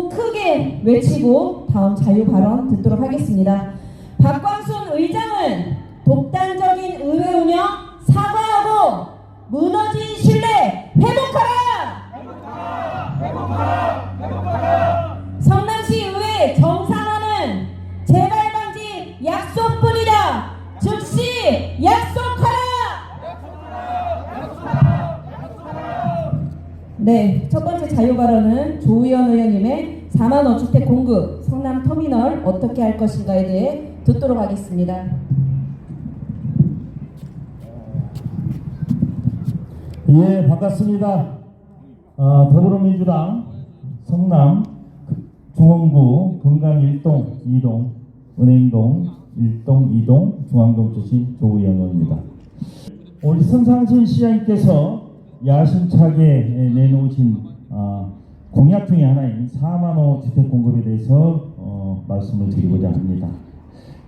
크게 외치고 다음 자유 발언 듣도록 하겠습니다. 박광순 의장은 독단적인 의회 운영 사과하고 무너진 신뢰 회복하라! 성남시 의회 정상화는 재발 방지 약속뿐이다. 즉시 약속하라! 네, 첫 번째 자유 발언은 조의원 의원님의 4만 5주택 공급 성남 터미널 어떻게 할 것인가에 대해 듣도록 하겠습니다. 예, 반갑습니다. 더불어민주당 성남 중원구 금강 1동, 2동, 은행동 1동, 2동, 중앙동 출신 조의원 의원입니다. 오늘 선상진 시장님께서 야심차게 내놓으신 공약 중에 하나인 4만 호 주택 공급에 대해서 말씀을 드리고자 합니다.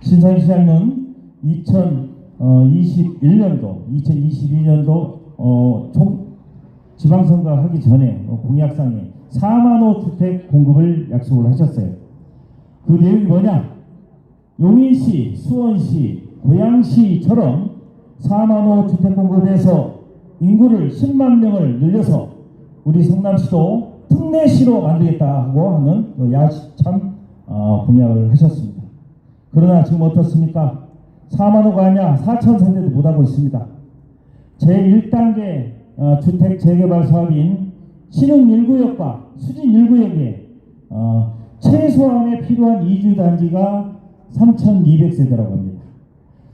신상진 시장은 2022년도 총 지방선거 하기 전에 공약상에 4만 호 주택 공급을 약속을 하셨어요. 그 내용이 뭐냐? 용인시, 수원시, 고양시처럼 4만 호 주택 공급에서 인구를 10만 명을 늘려서 우리 성남시도 특례시로 만들겠다고 하는 야심찬 공약을 하셨습니다. 그러나 지금 어떻습니까? 4만 호가 아니라 4천 세대도 못하고 있습니다. 제1단계 주택 재개발 사업인 신흥 1구역과 수진 1구역에 최소한에 필요한 이주단지가 3,200세대라고 합니다.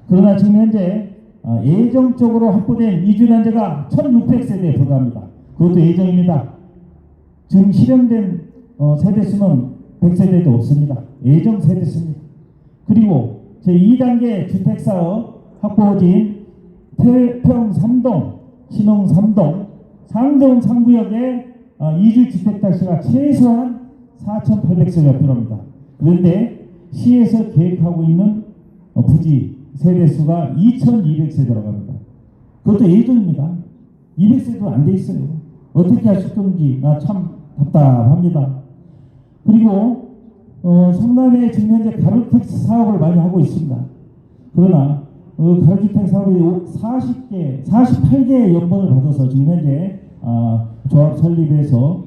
그러나 지금 현재 예정적으로 확보된 이주단지가 1,600세대에 불과합니다. 그것도 예정입니다. 지금 실현된 세대수는 100세대도 없습니다. 예정 세대수입니다. 그리고 제2단계 주택사업 확보진 태평 3동, 신흥 3동, 상동 3구역에 이주주택단지가 최소한 4,800세대가 필요합니다. 그런데 시에서 계획하고 있는 부지 세대수가 2,200세대라고 합니다. 그것도 예정입니다. 200세대도 안 돼 있어요. 어떻게 하실 건지 나 참 답답합니다. 그리고 성남에 지금 현재 가로주택 사업을 많이 하고 있습니다. 그러나 가로주택 사업이 48개의 연번을 받아서 지금 현재 조합 설립해서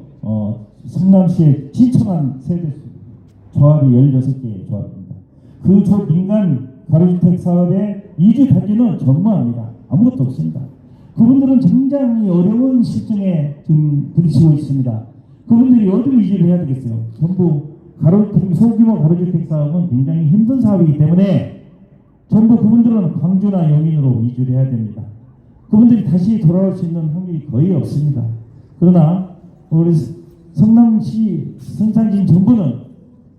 성남시에 신청한 세대수 조합이 16개의 조합입니다. 그 민간 가로주택 사업의 이주 단지는 전무합니다. 아무것도 없습니다. 그분들은 굉장히 어려운 실정에 지금 부딪히고 있습니다. 그분들이 어디로 이주를 해야 되겠어요? 전부 소규모 가로주택 사업은 굉장히 힘든 사업이기 때문에 전부 그분들은 광주나 영인으로 이주를 해야 됩니다. 그분들이 다시 돌아올 수 있는 확률이 거의 없습니다. 그러나 우리 성남시 선산진 정부는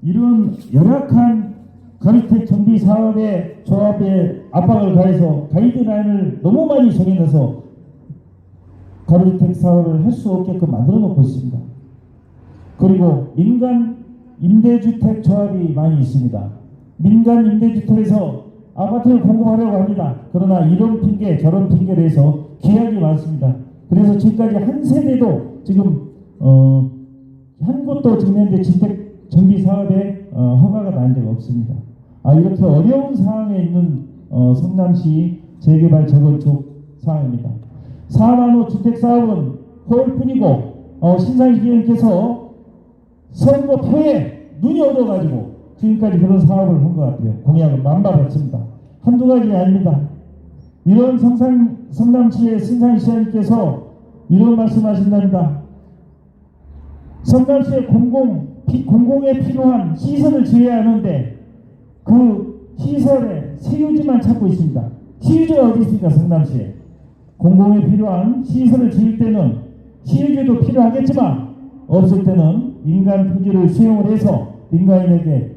이런 열악한 가로주택 정비 사업의 조합에 압박을 가해서 가이드라인을 너무 많이 정해놔서 가로주택 사업을 할 수 없게끔 만들어 놓고 있습니다. 그리고 민간 임대주택 조합이 많이 있습니다. 민간 임대주택에서 아파트를 공급하려고 합니다. 그러나 이런 핑계 저런 핑계를 해서 계약이 많습니다. 그래서 지금까지 한 세대도 지금 한 곳도 지금 현재 주택 정비 사업에 허가가 난 데가 없습니다. 이렇게 어려운 상황에 있는 성남시 재개발 재건축 상황입니다. 4만 호 주택 사업은 허울뿐이고 신상희 의원께서 선거 표에 눈이 어두워가지고 지금까지 그런 사업을 한 것 같아요. 공약을 만발했습니다. 한두 가지 아닙니다. 이런 성남시의 신상희 시장님께서 이런 말씀하신답니다. 성남시의 공공에 필요한 시설을 지어야 하는데 그 시설에 세유지만 찾고 있습니다. 시유지가 어디 있습니까? 성남시에. 공공에 필요한 시설을 지을 때는 시유지도 필요하겠지만 없을 때는 민간 토지를 수용을 해서 민간인에게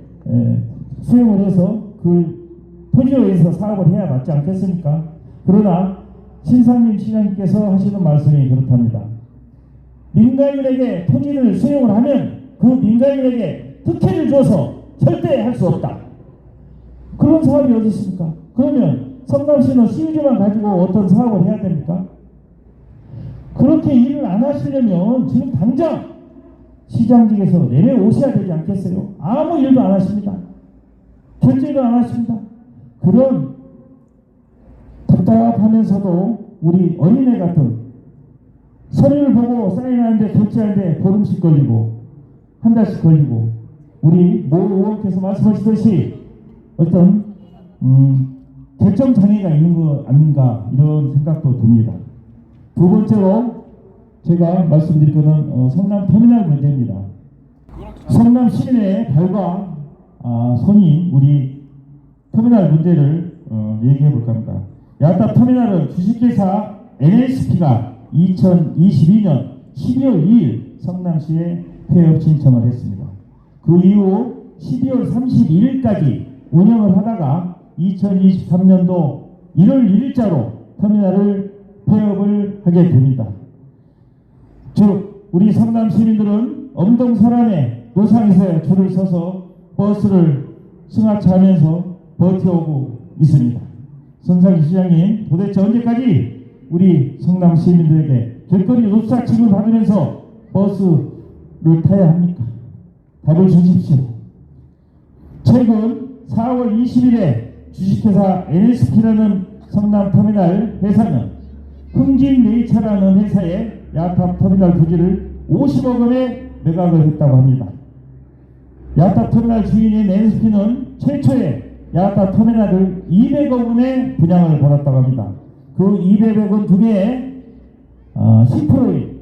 수용을 해서 그 토지에 의해서 사업을 해야 맞지 않겠습니까? 그러나 신상님 시장님께서 하시는 말씀이 그렇답니다. 민간인에게 토지를 수용을 하면 그 민간인에게 특혜를 줘서 절대 할 수 없다. 그런 사업이 어디 있습니까? 그러면 성남시는 시유지만 가지고 어떤 사업을 해야 됩니까? 그렇게 일을 안 하시려면 지금 당장 시장직에서 내려오셔야 되지 않겠어요? 아무 일도 안 하십니다. 결제도 안 하십니다. 그런 답답하면서도 우리 어린애 같은 서류를 보고 사인하는데 결제하는데 보름씩 걸리고 한 달씩 걸리고 우리 모 의원께서 말씀하시듯이 어떤 결정 장애가 있는 거 아닌가 이런 생각도 듭니다. 두 번째로 제가 말씀드릴 것은 성남 터미널 문제입니다. 성남 시민의 발과 손이 우리 터미널 문제를 얘기해 볼까 합니다. 야타 터미널은 주식회사 NSP가 2022년 12월 2일 성남시에 폐업 신청을 했습니다. 그 이후 12월 31일까지 운영을 하다가 2023년도 1월 1일자로 터미널을 폐업을 하게 됩니다. 즉 우리 성남 시민들은 엄동설안에 노상에서 줄을 서서 버스를 승하차하면서 버텨오고 있습니다. 손상희 시장님, 도대체 언제까지 우리 성남 시민들에게 길거리 롭사 취급을 받으면서 버스를 타야 합니까? 답을 주십시오. 최근 4월 20일에 주식회사 NSP라는 성남터미널 회사는 흥진네이처라는 회사에 야탑터미널 부지를 50억 원에 매각을 했다고 합니다. 야탑터미널 주인인 NSP는 최초에 야탑터미널을 200억 원에 분양을 받았다고 합니다. 그 200억 원 중에 10%의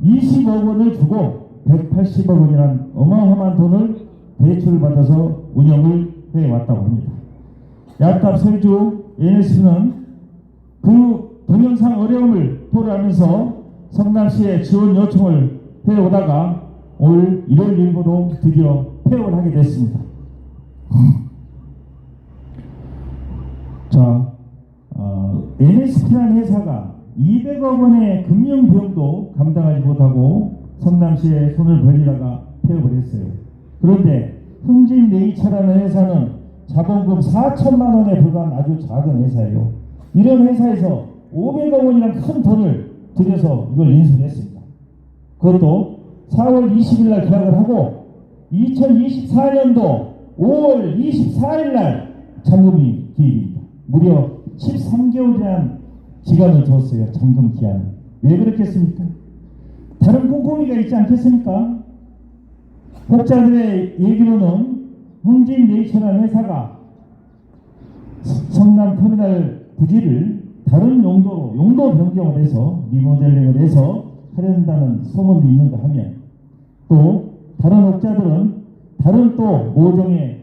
20억 원을 주고 180억 원이라는 어마어마한 돈을 대출을 받아서 운영을 해왔다고 합니다. 야탑 소유주 NS는 그 동영상 어려움을 토로하면서 성남시에 지원 요청을 해오다가 올 1월 1일부로 드디어 폐업을 하게 됐습니다. 자, NSP라는 회사가 200억 원의 금융 비용도 감당하지 못하고 성남시에 손을 벌리다가 폐업을 했어요. 그런데 흥진네이처라는 회사는 자본금 4천만 원에 불과한 아주 작은 회사예요. 이런 회사에서 500억 원이란 큰 돈을 들여서 이걸 인수했습니다. 그것도 4월 20일 날 계약을 하고 2024년도 5월 24일 날 잔금이 기입니다. 무려 13개월이란 기간을 줬어요. 잔금 기한을. 왜 그렇겠습니까? 다른 꼼꼼이가 있지 않겠습니까? 혹자들의 얘기로는 흥진네이처라는 회사가 성남터미널 부지를 다른 용도로 용도 변경을 해서 리모델링을 해서 하려한다는 소문도 있는가 하면 또 다른 업자들은 다른 또 모종의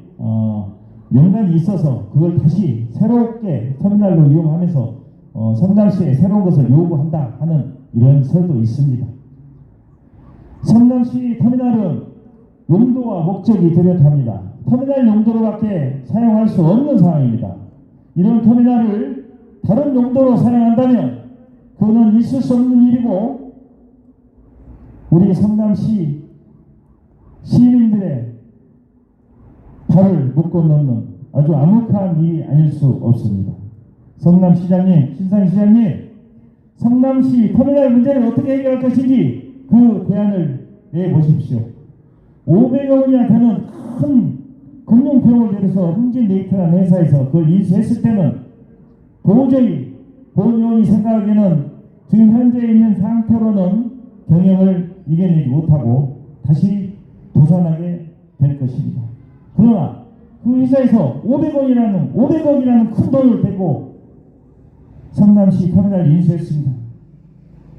연관이 있어서 그걸 다시 새롭게 터미널로 이용하면서 성남시에 새로운 것을 요구한다 하는 이런 설도 있습니다. 성남시 터미널은 용도와 목적이 뚜렷합니다. 터미널 용도로밖에 사용할 수 없는 상황입니다. 이런 터미널을 다른 용도로 사용한다면 그거는 있을 수 없는 일이고 우리 성남시 시민들의 발을 묶어놓는 아주 암묵한 일이 아닐 수 없습니다. 성남시장님, 신상시장님, 성남시 터미널 문제를 어떻게 해결할 것인지 그 대안을 내보십시오. 500억 원이나 되는 큰 금융비용을 들여서 흥진네이처라는 회사에서 그걸 인수했을 때는 도저히 본 의원이 생각하기에는 지금 현재 있는 상태로는 경영을 이겨내지 못하고 다시 도산하게 될 것입니다. 그러나 그 회사에서 500억이라는 큰 돈을 대고 성남시 터미널을 인수했습니다.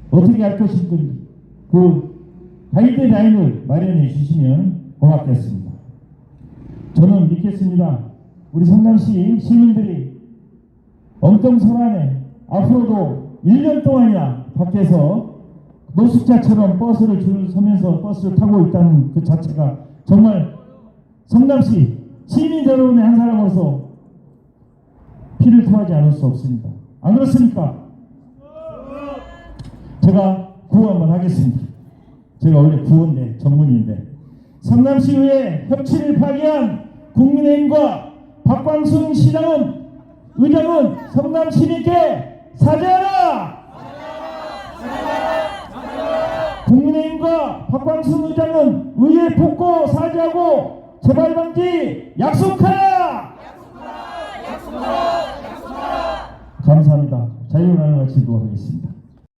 어떻게 할 것인지 그 가이드라인을 마련해 주시면 고맙겠습니다. 저는 믿겠습니다. 우리 성남시 시민들이 엄동설안에 앞으로도 1년 동안이나 밖에서 노숙자처럼 버스를 줄 서면서 버스를 타고 있다는 그 자체가 정말 성남시 시민 여러분의 한 사람으로서 피를 토하지 않을 수 없습니다. 안 그렇습니까? 제가 구호 한번 하겠습니다. 제가 원래 구호인데 전문인데 성남시의회 협치를 파기한 국민의힘과 박광순 의장은 성남 시민께 사죄하라! 국민의힘과 박광순 의장은 의회 폭고 사죄하고 재발 방지 약속하라! 감사합니다. 자유연합을 마치도록 하겠습니다.